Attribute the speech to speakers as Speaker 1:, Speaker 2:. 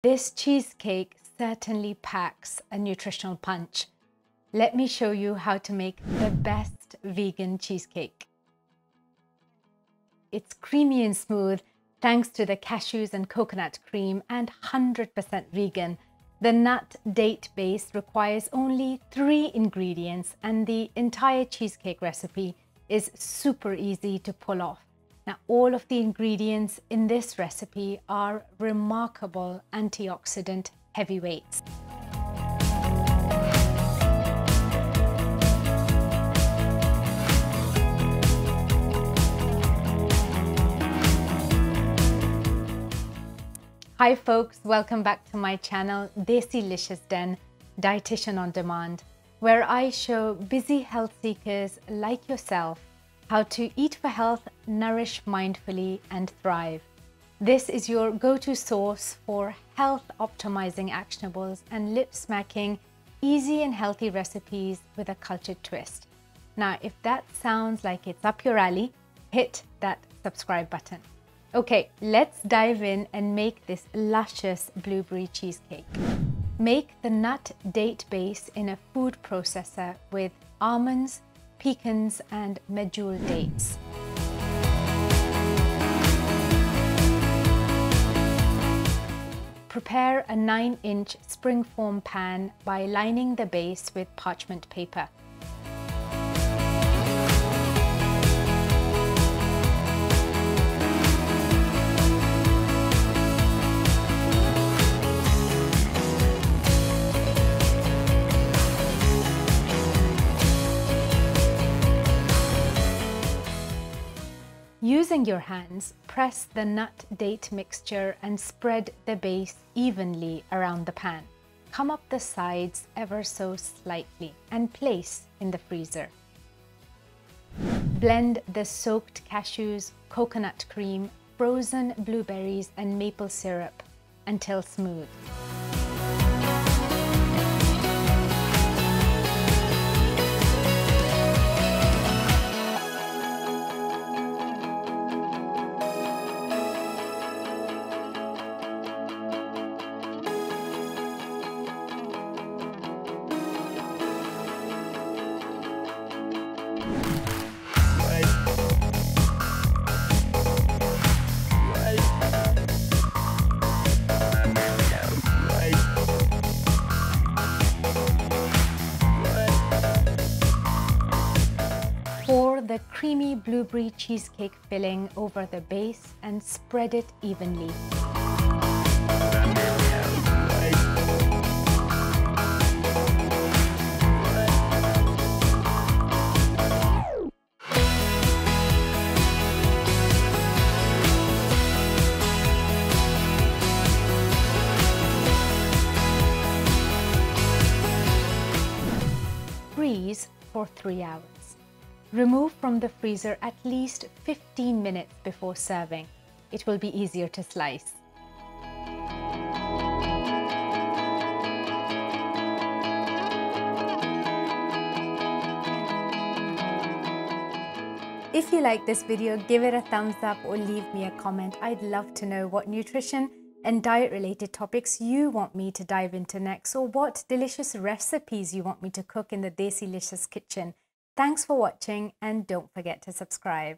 Speaker 1: This cheesecake certainly packs a nutritional punch. Let me show you how to make the best vegan cheesecake. It's creamy and smooth thanks to the cashews and coconut cream and 100% vegan. The nut date base requires only 3 ingredients and the entire cheesecake recipe is super easy to pull off. Now, all of the ingredients in this recipe are remarkable antioxidant heavyweights. Hi folks, welcome back to my channel Desilicious Den, Dietitian on Demand, where I show busy health seekers like yourself how to eat for health, nourish mindfully, and thrive. This is your go-to source for health optimizing actionables and lip-smacking, easy and healthy recipes with a cultured twist. Now, if that sounds like it's up your alley, hit that subscribe button. Okay, let's dive in and make this luscious blueberry cheesecake. Make the nut date base in a food processor with almonds, pecans, and medjool dates. Prepare a 9-inch springform pan by lining the base with parchment paper. Using your hands, press the nut date mixture and spread the base evenly around the pan. Come up the sides ever so slightly and place in the freezer. Blend the soaked cashews, coconut cream, frozen blueberries, and maple syrup until smooth. Pour the creamy blueberry cheesecake filling over the base and spread it evenly. Freeze for 3 hours. Remove from the freezer at least 15 minutes before serving. It will be easier to slice. If you like this video, give it a thumbs up or leave me a comment. I'd love to know what nutrition and diet related topics you want me to dive into next, or what delicious recipes you want me to cook in the Desilicious kitchen. Thanks for watching and don't forget to subscribe.